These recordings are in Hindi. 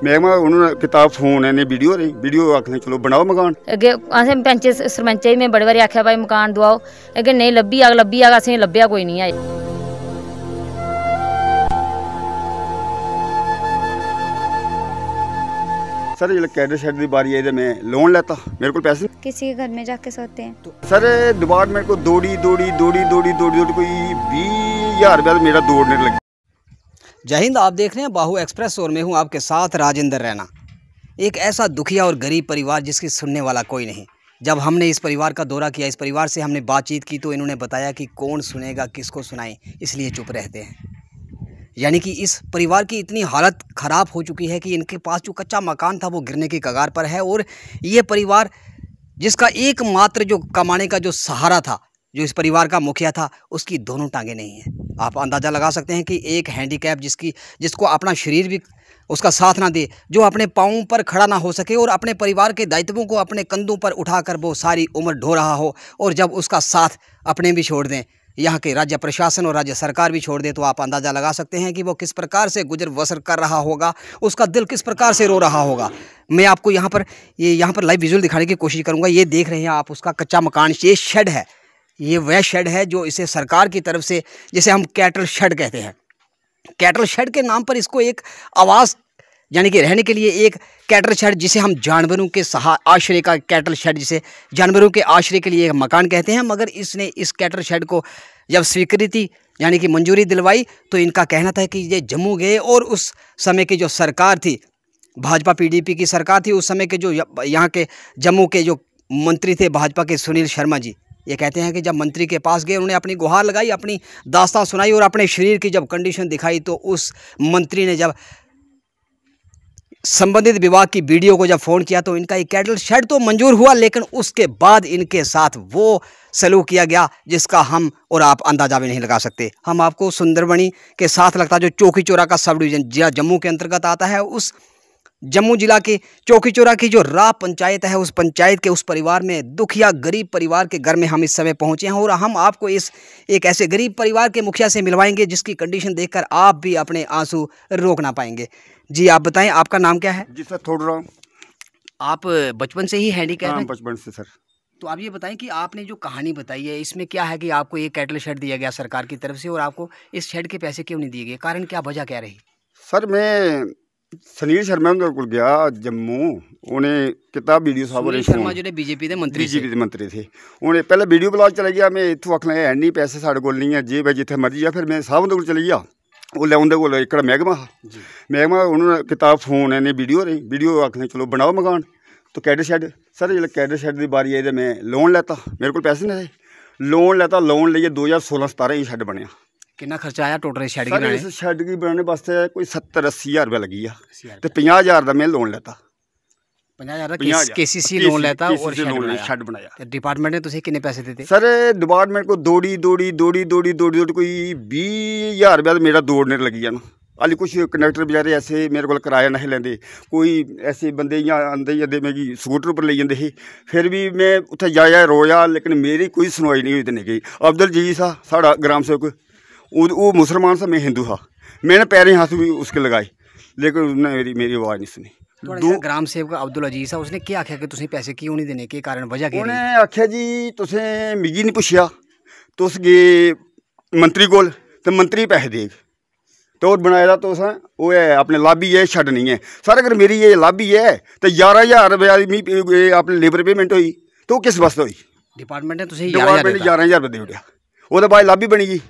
महकमा उन्होंने किताब फोन ने वीडियो आखने चलो बनाओ मकान। अगे असें पैंच सरपंच में बड़े बारी आख्या भाई मकान दवाओ, अगे नहीं लब्भी आग असें लब्भिया कोई नहीं आए। सर जो कैडर शेड की बारी आई तो मैं लोन लेता, मेरे को पैसे किसी के घर में जाके सोते हैं तो सर डिपार्टमेंट को दौड़ी कोई 20,000 रुपया मेरा दौड़ने लगी। जय हिंद, आप देख रहे हैं बाहू एक्सप्रेस और मैं हूं आपके साथ राजेंद्र रैना। एक ऐसा दुखिया और गरीब परिवार जिसकी सुनने वाला कोई नहीं। जब हमने इस परिवार का दौरा किया, इस परिवार से हमने बातचीत की तो इन्होंने बताया कि कौन सुनेगा, किसको सुनाएं, इसलिए चुप रहते हैं। यानी कि इस परिवार की इतनी हालत ख़राब हो चुकी है कि इनके पास जो कच्चा मकान था वो गिरने की कगार पर है। और ये परिवार जिसका एकमात्र जो कमाने का जो सहारा था, जो इस परिवार का मुखिया था, उसकी दोनों टांगें नहीं हैं। आप अंदाज़ा लगा सकते हैं कि एक हैंडीकैप जिसको अपना शरीर भी उसका साथ ना दे, जो अपने पाँव पर खड़ा ना हो सके और अपने परिवार के दायित्वों को अपने कंधों पर उठाकर वो सारी उम्र ढो रहा हो, और जब उसका साथ अपने भी छोड़ दें, यहाँ के राज्य प्रशासन और राज्य सरकार भी छोड़ दे, तो आप अंदाज़ा लगा सकते हैं कि वो किस प्रकार से गुजर बसर कर रहा होगा, उसका दिल किस प्रकार से रो रहा होगा। मैं आपको यहाँ पर लाइव विजुअल दिखाने की कोशिश करूँगा। ये देख रहे हैं आप, उसका कच्चा मकान, ये शेड है, ये वह शेड है जो इसे सरकार की तरफ से, जिसे हम कैटल शेड कहते हैं, कैटल शेड के नाम पर इसको एक आवास यानी कि रहने के लिए एक कैटल शेड, जिसे हम जानवरों के आश्रय का कैटल शेड, जिसे जानवरों के आश्रय के लिए एक मकान कहते हैं। मगर इसने इस कैटल शेड को जब स्वीकृति यानी कि मंजूरी दिलवाई तो इनका कहना था कि ये जम्मू गए, और उस समय की जो सरकार थी, भाजपा PDP की सरकार थी, उस समय के जो यहाँ के जम्मू के जो मंत्री थे भाजपा के सुनील शर्मा जी, ये कहते हैं कि जब मंत्री के पास गए, उन्होंने अपनी गुहार लगाई, अपनी दास्तां सुनाई और अपने शरीर की जब कंडीशन दिखाई, तो उस मंत्री ने जब संबंधित विभाग की वीडियो को जब फ़ोन किया तो इनका एक कैटल शेड तो मंजूर हुआ, लेकिन उसके बाद इनके साथ वो सलूक किया गया जिसका हम और आप अंदाज़ा भी नहीं लगा सकते। हम आपको सुंदरबनी के साथ लगता जो चौकी चौरा का सब डिवीज़न जिला जम्मू के अंतर्गत आता है, उस जम्मू जिला के चौकी चौरा की जो राह पंचायत है, उस पंचायत के उस परिवार में, दुखिया गरीब परिवार के घर में हम इस समय पहुंचे हैं। और हम आपको इस एक ऐसे गरीब परिवार के मुखिया से मिलवाएंगे जिसकी कंडीशन देखकर आप भी अपने आंसू रोक ना पाएंगे। जी आप बताएं, आपका नाम क्या है? जी सर, थोड़ा आप बचपन से ही हैंडीकैप हैं? बचपन से सर। तो आप ये बताएं कि आपने जो कहानी बताई है, इसमें क्या है कि आपको एक कैटल शेड दिया गया सरकार की तरफ से, और आपको इस शेड के पैसे क्यों नहीं दिए गए? कारण क्या, वजह क्या रही? सर मैं सुनील शर्मा को गया जम्मू, उन्हें किताब वीडियो साहब सुनील शर्मा जो बीजेपी के मंत्री थे, उन्हें पहले वीडियो ब्लॉग चला गया। मैं इतों आखना है नहीं, पैसे साढ़े को नहीं है, जे भाई जिथे मर्जी आ। फिर मैं साहब को चली गया, उसले उन्हें को एक महकमा उन्होंने किताब फोन ने वीडियो आखने चलो बनाओ मकान। तो कैडर शेड सर जो कैडर शेड की बारी आई तो मैं लोन लेता, मेरे को पैसे नहीं थे, लोन लेता, लोन लिए 2016-17 ही शेड बनया। कितना खर्चा आया टोटल शेड की? इस शेड की बनाने वास्ते कोई 70-80 हज़ार रुपया लगी है, तो 50,000 का मैं लोन लेता। 50,000 KCC लोन लेता और शेड बनाया। डिपार्टमेंट ने तुझे कितने पैसे देते? सर डिपार्टमेंट को दौड़ी कोई 20,000 रुपया मेरा दौड़ने लगी है ना। हाली कुछ कंडक्टर बेचारे ऐसे मेरे को किराया नहीं लेंदे, कोई ऐसे बंदे इ'यां आंदे जंदे मिगी स्कूटर पर ले जाते ही, फिर भी मैं उत्थे जाया रोया, लेकिन मेरी कोई सुनवाई नहीं हुई ते नहीं गई। अब्दुल अजीज सा साढ़ा ग्राम सेवक, वो मुसलमान सा, मैं हिंदू था, मैंने पैरें हाथ भी उसके लगाए, लेकिन उसने मेरी आवाज़ नहीं सुनी। ग्राम सेवक अब्दुल अजीज सा, उसने क्या आख्या कि तुसीं पैसे क्यों नहीं देने, के कारण वजह क्या? उन्हें आख्या जी तुसें मिगी नहीं पुछया, तुस गे मंत्री कोल ते मंत्री पैसे देग, तो बनाए तो वो है अपने लाभी है, छड़ नहीं है। सर अगर मेरी ये लाभी है तो 11,000 रुपया अपनी लेबर पेमेंट हुई, तो किस वास्ते हुई? डिपार्टमेंट ने 11,000 रुपया दे उड़िया, वो बाद लाभी बनी गई।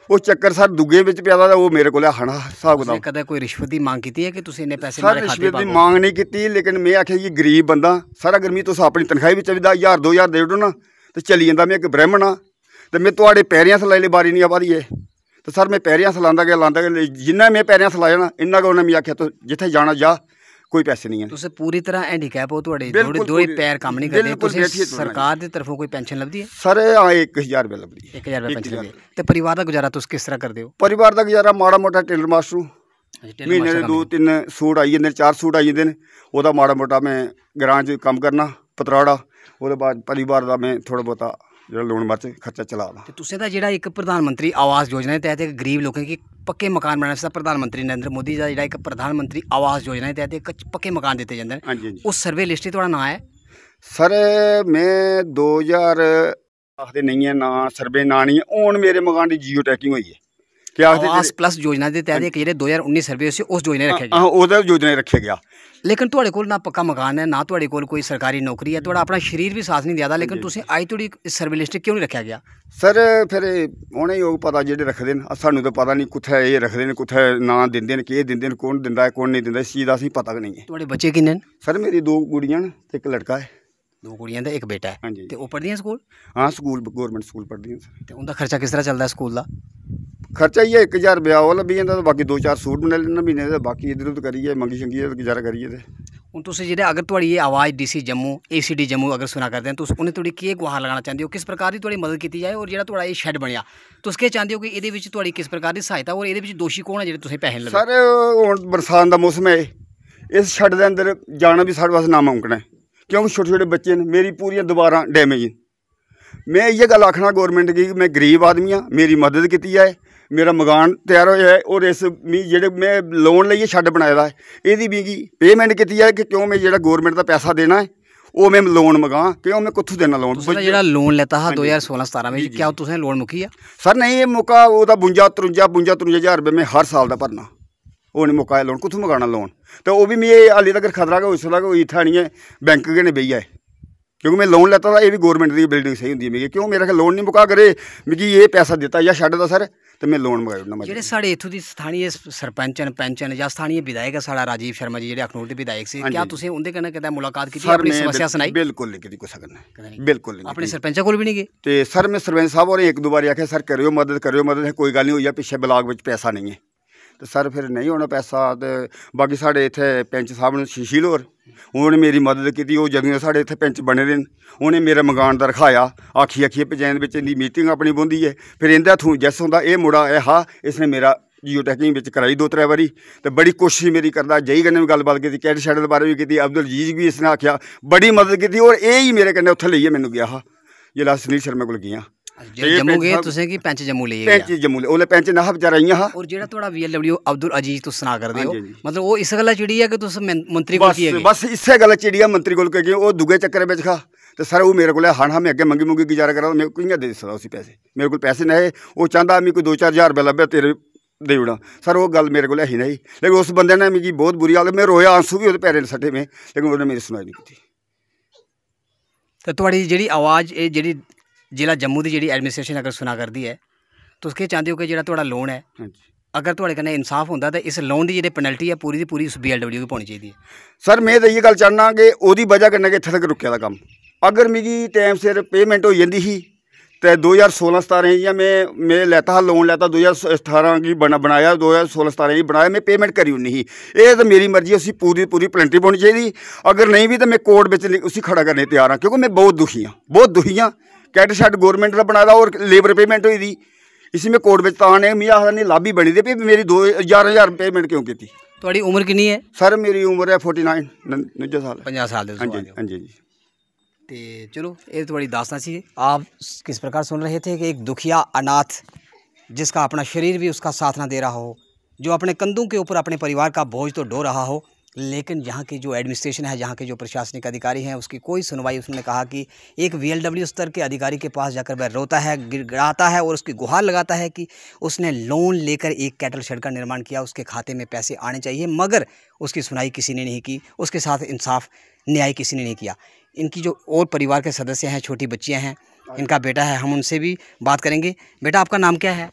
वो चक्कर सर दुगे विच पिया था, वो मेरे को खाना हिसाब किताब। कदे कोई रिश्वत की मांग की है कि तुसीं इन्ने पैसे? सर रिश्वत की मांग नहीं की, लेकिन मैं आख्या जी गरीब बंदा, सर अगर मैं तुस अपनी तनखाही भी 10,000-2,000 दे उड़ो ना तो चली जाता। मैं एक ब्राह्मण हाँ, तो मैं थोड़े पैरियां सलाई बारी नहीं आ रही है, तो सर मैं पैरियां सलांदा गया, जिन्ना मैं पैरियां सलाया ना इन्ना को उन्हें मैं आख्या तो जिथे जाना जा, कोई पैसे नहीं है। तुसे पूरी तरह हैंडीकैप हो, थोड़े दो पैर काम नहीं करते, सरकार की तरफों कोई पेंशन लभदी है? सर हाँ 1,000 रुपया लभदी है। 1,000 रुपया पेंशन ते परिवार का गुजारा तुस किस तरह करते हो? परिवार का गुजारा माड़ा मोटा टेलर मास्टरू, महीने के 2-3 सूट आई जाते, 4 सूट आई जाते, वह माड़ा मोटा मैं ग्रां च कम करना पतराड़ा, वो बाद परिवार का मैं थोड़ा बहुता जो लोन बाच खर्चा चला। तुसें दा जेह्ड़ा एक प्रधानमंत्री आवास योजना के तहत गरीब लोगों की पक्के मकान बनाने से प्रधानमंत्री नरेंद्र मोदी का एक प्रधानमंत्री आवास योजना के तहत पक्के मकान दिते जाते हाँ हैं, जी, हाँ जी। उस सर्वे लिस्ट थोड़ा ना है सर मैं 2000 आखते नहीं है ना सर्वे ना नहीं है हूँ मेरे मकान की जियो टैकिंग हुई है क्या आवास प्लस योजना के तहत एक 2019 सर्वे उस योजना रखे गया। हाँ ਉਹਦਾ योजना रखे गया। लेकिन ਤੁਹਾਡੇ ਕੋਲ ना पक्का मकान है ना ਤੁਹਾਡੇ ਕੋਲ कोई सरकारी नौकरी है, ਤੁਹਾਡਾ अपना शरीर भी साथ नहीं दिया, लेकिन ਤੁਸੀਂ ਅੱਜ ਤੁਹਾਡੀ सर्वे लिस्ट क्यों नहीं रखा गया? सर फिर उन्हें योग पता जेडे रखते हैं सानू तो पता नहीं कुत्थे ये रखते हैं कुत्थे ना दिंदे ने केह् दिंदे ने कौन दिंदा है कौन नहीं दिंदा इस चीज़ का असें पता नहीं है। ਤੁਹਾਡੇ ਬੱਚੇ किन्ने न? सर मेरी 2 गुड़ियां न ते एक लड़का है। 2 ਕੁੜੀਆਂ ਤੇ 1 ਬੇਟਾ ਹੈ हाँ जी। ਤੇ ਉਹ ਪੜ੍ਹਦੀਆਂ ਸਕੂਲ? हाँ स्कूल गौरमेंट स्कूल पढ़ती हैं सर। ਤੇ ਉਹਦਾ ਖਰਚਾ ਕਿਸ ਤਰ੍ਹਾਂ ਚੱਲਦਾ ਹੈ ਸਕੂਲ ਦਾ? खर्चा ही है 1000 रुपया वो लब्भी जाता बाकी 2-4 सूट बना लेना महीने का बाकी इधर उधर करिए मंगी शंगी गुजारा करिए ते ਹੁਣ ਤੁਸੀਂ ਜਿਹੜੇ अगर ਤੁਹਾਡੀ ये आवाज़ डीसी जम्मू ACD जम्मू अगर सुना करते हैं तो उन्हें थोड़ी केह् गुहार लगाना चाहते हो, किस प्रकार की थोड़ी मदद की जाए और जो थोड़ा ये शैड बनया तुस केह् चाहते हो कि ये थोड़ी किस प्रकार की सहायता और ये दोषी कौन है जो तुसें पैसे लगे? सर हुण बरसात का मौसम है इस शैड के अंदर जाना भी साढ़े वास्ते नामुमकिन है क्योंकि छोटे छोटे बच्चे ने मेरी पूरी दीवारां डैमेज न। मैं इयै गल आखना गौरमेंट की मैं गरीब आदमी हाँ मेरी मदद की है मेरा मकान तैयार होया है और इस जेह्ड़े मैं लोन लेइयै शैड बनाए दा है एह्दी मिगी पेमेंट की है कि क्यों मैं जेह्ड़ा गौरमेंट का पैसा देना है वो मैं लोन मंगां क्यों मैं कुत्थों देना लोन? जेह्ड़ा लोन लैता हा 2016-17 में क्या तुसें लोन मुक्की आ? सर नहीं ये मुक्का ओह्दा 52-53 हज़ार रुपये मैं हर साल का भरना वो नहीं मुक्का लोन कुत्थों मंगाना लोन तो वो भी मैं हाली तक खतरा गै होई सकदा कि इत्थै आनियै बैंक गै नहीं बेही जाए क्योंकि मैं लोन लेता था ये भी गौरमेंट की बिल्डिंग सही होंगी मिगी क्यों मेरा लोन नहीं मुका करे मिगी ये पैसा दिता या शैड का सर तो मैं लोन मंगाई ओड़ना। जेह्ड़े साढ़े इत्थों दी स्थानीय सरपंच न पैंच न जां स्थानीय विधायक है साढ़ा राजीव शर्मा जी जेह्ड़े अखनूर दे विधायक सी क्या तुसें उंदे कन्नै कदें मुलाकात कीती अपनी समस्या सनाई? बिल्कुल नहीं कीती कुसै कन्नै बिल्कुल नहीं। अपने सरपंचा कोल भी नहीं गए? ते सर मैं सरपंच साहब होरें 1-2 बारी आखेआ सर करियो मदद कोई गल नहीं होई पिछे ब्लाक में पैसा नहीं है तो सर फिर नहीं होना पैसा तो बाकी साढ़े इत्थे पैंच साहब ने शीशील होर उन्होंने मेरी मदद की वो जदों साढ़े इत्थे पैंच बने दे उन्हें मेरा मकान का रखाया आखिए पंचायत बिच इंदी मीटिंग अपनी बौंदी है फिर इंदे हत्थों जैस होंदा ये मुड़ा है हा इसने मेरा जियो टैकिंग बिच कराई 2-3 बारी तो बड़ी कोशिश मेरी करदा जई कन्नै भी गलबात की कैट शैड के बारे भी की अब्दुल अजीज भी इसने आख्या बड़ी मदद की और यही मेरे कन्नै उत्थे लेइयै मैनूं गया हा जिला सुनील शर्मा कोल गया जम्मू गए तुसें कि पैंच जम्मू ले पैंच जम्मू ओले पैंच ना बेचारा इयां हा और जेह्ड़ा थोड़ा VLW अब्दुल अजीज तुस सना करदे हो मतलब वो इस गल्ला चिड़ी है कि तुस मंत्री कोल की है बस इस्सै गल्ला चिड़ी है मंत्री कोल कि वो दुगे चक्कर बिच खा तो सर वो मेरे को हाँ मैं अगे मंगी गुजारा करा मेरे को कि'यां दे सकदा उसी पैसे मेरे को पैसे नहीं वो चाहता मिगी कोई 2-4 हज़ार रुपया लब्भे तेरे दे ओड़ा सर वो गल मेरे को ही नहीं लेकिन उस बंदे ने मिगी बहुत बुरी हालत मैं रोया आंसू भी वो पैरें सट्टे में लेकिन उन्होंने मेरी सुनाई नहीं की। तो तुहाड़ी जेह्ड़ी आवाज़ ये जेह्ड़ी जिला जम्मू की जी एडमिनिस्ट्रेशन अगर सुना करती है तुस केह् चाहते हो कि जो थोड़ा लोन है अगर थोड़े कन्नै इंसाफ होंदा तो इस लोन की जी पेनल्टी है पूरी दी पूरी उस BLW की पौनी चाहिए? सर मैं तो ये गल चाहना कि ओह्दी वजह कन्नै कि इत्थे तक रुके दा कम्म अगर मिगी टाइम सिर पेमेंट हो जाती ही तो 2016-17 जियां मैं लैता हा लोन लैता 2018 की बनाया 2016-17 की बनाया मैं पेमेंट करी ओड़नी ही ये तो मेरी मर्जी उसी पूरी पेनल्टी पौनी चाहिए अगर नहीं भी तो मैं कोर्ट में उसी खड़ा करने तैयार हाँ क्योंकि मैं बहुत दुखी हाँ कैट शैड गौरमेंट का बनाया और लेबर पेमेंट हुई दी इसी में कोर्ट में ताने मिगी आखदा नहीं लाभी बनी दी भी मेरी 2,000 पेमेंट क्यों की? थोड़ी उम्र कितनी है? सर मेरी उम्र है 49 साल 50 साल। हाँ जी हाँ जी। तो चलो ये थोड़ी दास्तान सी आप किस प्रकार सुन रहे थे कि एक दुखिया अनाथ जिसका अपना शरीर भी उसका साथ ना दे रहा हो जो अपने कंधों के ऊपर अपने परिवार का बोझ तो ढो रहा हो लेकिन यहाँ की जो एडमिनिस्ट्रेशन है यहाँ के जो प्रशासनिक अधिकारी हैं उसकी कोई सुनवाई। उसने कहा कि एक VLW स्तर के अधिकारी के पास जाकर वह रोता है गिड़गिड़ाता है और उसकी गुहार लगाता है कि उसने लोन लेकर एक कैटल शेड का निर्माण किया उसके खाते में पैसे आने चाहिए मगर उसकी सुनाई किसी ने नहीं की उसके साथ इंसाफ न्याय किसी ने नहीं किया। इनकी जो और परिवार के सदस्य हैं छोटी बच्चियाँ हैं इनका बेटा है हम उनसे भी बात करेंगे। बेटा आपका नाम क्या है?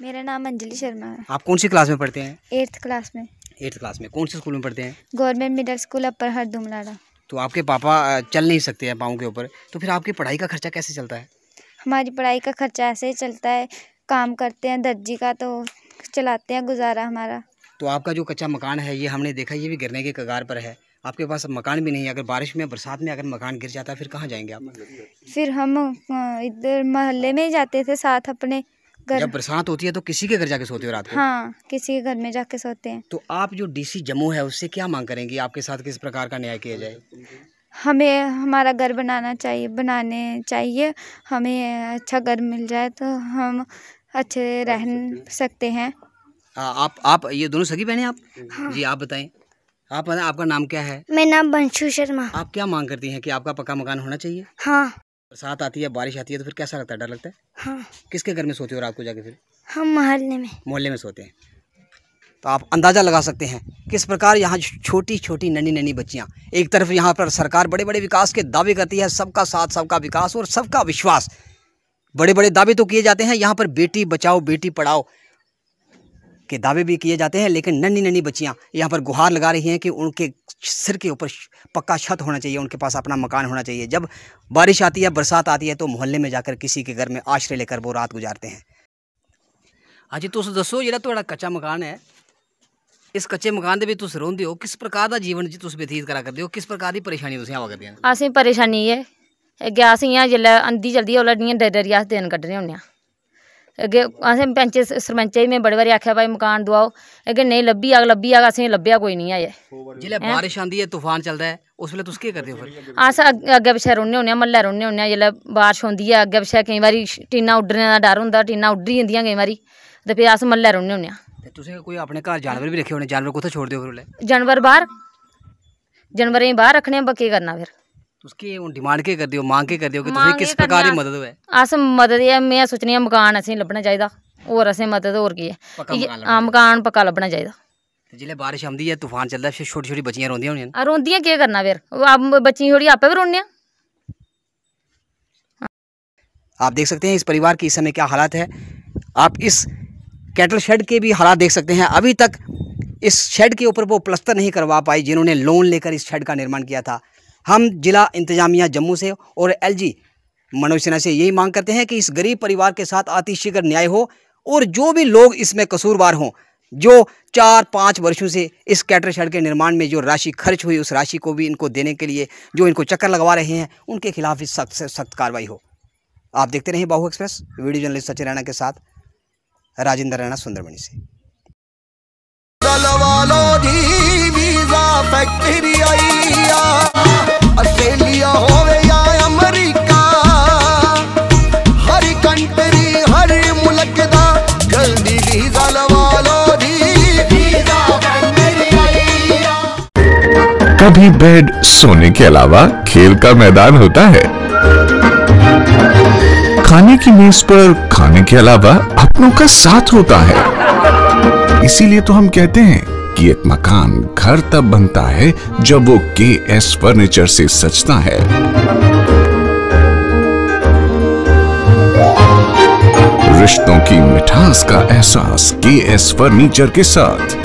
मेरा नाम अंजलि शर्मा है। आप कौन सी क्लास में पढ़ते हैं? 8th क्लास में। 8th क्लास में कौन से स्कूल में पढ़ते हैं? गवर्नमेंट मिडिल स्कूल अपर हरदुमलाड़ा। तो आपके पापा चल नहीं सकते हैं पाँव के ऊपर तो फिर आपकी पढ़ाई का खर्चा कैसे चलता है? हमारी पढ़ाई का खर्चा ऐसे ही चलता है काम करते हैं दर्जी का तो चलाते हैं गुजारा हमारा। तो आपका जो कच्चा मकान है ये हमने देखा ये भी गिरने के कगार पर है आपके पास मकान भी नहीं है अगर बारिश में बरसात में अगर मकान गिर जाता है फिर कहाँ जाएंगे आप? फिर हम इधर मोहल्ले में ही जाते थे साथ अपने घर। जब बरसात होती है तो किसी के घर जाके सोते हो रात को? हाँ किसी के घर में जाके सोते हैं। तो आप जो DC जम्मू है उससे क्या मांग करेंगे आपके साथ किस प्रकार का न्याय किया जाए? हमें हमारा घर बनाने चाहिए हमें अच्छा घर मिल जाए तो हम अच्छे रह सकते हैं। आप ये दोनों सगी बहनें आप? जी आप बताएं, आप बताएं आपका नाम क्या है? मेरा नाम बंशु शर्मा। आप क्या मांग करती हैं कि आपका पक्का मकान होना चाहिए? हाँ। बरसात आती है, बारिश आती है तो फिर कैसा लगता है, डर लगता है? हाँ। किसके घर में सोते हो रात को जाके? फिर हम मोहल्ले में सोते हैं। तो आप अंदाज़ा लगा सकते हैं किस प्रकार यहाँ छोटी छोटी नन्ही नन्ही बच्चियाँ, एक तरफ यहाँ पर सरकार बड़े बड़े विकास के दावे करती है, सबका साथ, सबका विकास और सबका विश्वास, बड़े बड़े दावे तो किए जाते हैं यहाँ पर, बेटी बचाओ बेटी पढ़ाओ के दावे भी किए जाते हैं, लेकिन नन्ही नन्ही बच्चियाँ यहाँ पर गुहार लगा रही हैं कि उनके सिर के ऊपर पक्का छत होना चाहिए, उनके पास अपना मकान होना चाहिए। जब बारिश आती है, बरसात आती है तो मोहल्ले में जाकर किसी के घर में आश्रय लेकर वो रात गुजारते हैं। अजी तुस दसो, जेड़ा तुहाड़ा कच्चा मकान है, इस कच्चे मकान दे विच तुस रहिंदे हो, किस प्रकार दा जीवन जी तुस व्यतीत करा करदे हो, किस प्रकार दी परेशानी तुसें आवा करदियां? असें परेशानी है अग्गें अस इ'यां जेल्लै अंधी चलदी ओल्लै इ'यां डरी डरियै अस दिन कड्ढने होन्ने आं। अग्गें असें पैंच सरपंच गी में बड़े बारी आखेआ भाई मकान दोआओ, अग्गें नेईं लब्भी जाग असें लब्भेआ कोई निं अजें। जेल्लै बारिश आंदी है, तूफान चलदा है, उस वेल्ले तुस केह् करदे हो फिर? अस अग्गें पिच्छें रौह्न्ने होन्ने आं, म्हल्लै रौह्न्ने होन्ने आं। जेल्लै बारिश होंदी ऐ अग्गें पिच्छें केईं बारी टीनां उड्डने दा डर होंदा, टीनां उड्डी जंदियां केईं बारी, ते फ्ही अस म्हल्लै रौह्न्ने होन्ने आं। ते तुसें कोई अपने घर जानवर भी रखे होने, जानवर कुत्थै छोड़दे हो फिर? जानवर बाहर, जानवरें गी बाहर रक्खने आं, केह् करना फिर? तुस केह् हुन डिमांड केह् करदे हो, मांग केह् करदे हो कि तुसें किस प्रकार दी मदद होवे? अस मदद में सोचनी आं मकान असें लब्भना चाहिदा, होर असें मदद होर केह् ऐ? हां मकान पक्का लब्भना चाहिदा। जिसलै बारिश आंदी है, तूफान चलदा है, फिर छोटी छोटी बच्चियां रोंदियां होनियां? रोंदियां केह् करना फिर, बच्चियां थोड़ी आपे भी रोने आं। आप देख सकते हैं इस परिवार की इस समय क्या हालात है। आप इस कैटल शेड के भी हालात देख सकते हैं। अभी तक इस शेड के ऊपर वो प्लास्टर नहीं करवा पाई जिन्होंने लोन लेकर इस शेड का निर्माण किया था। हम जिला इंतजामिया जम्मू से और एलजी मनोज सिन्हा से यही मांग करते हैं कि इस गरीब परिवार के साथ अतिशीघ्र न्याय हो और जो भी लोग इसमें कसूरवार हों, जो 4-5 वर्षों से इस कैटल शेड के निर्माण में जो राशि खर्च हुई, उस राशि को भी इनको देने के लिए जो इनको चक्कर लगवा रहे हैं, उनके खिलाफ भी सख्त से सख्त कार्रवाई हो। आप देखते रहिए बाहु express. Video journalist Sachin Raina के साथ राजेंद्र रैना, सुंदरबनी से। ऑस्ट्रेलिया होवे या अमेरिका, हर कंट्री हर मुल्क दा जल्दी वीजा लवा लो जी, वीजा मेरी आईया। कभी बेड सोने के अलावा खेल का मैदान होता है, खाने की मेज पर खाने के अलावा अपनों का साथ होता है। इसीलिए तो हम कहते हैं कि एक मकान घर तब बनता है जब वो KS फर्नीचर से सजता है। रिश्तों की मिठास का एहसास KS फर्नीचर के साथ।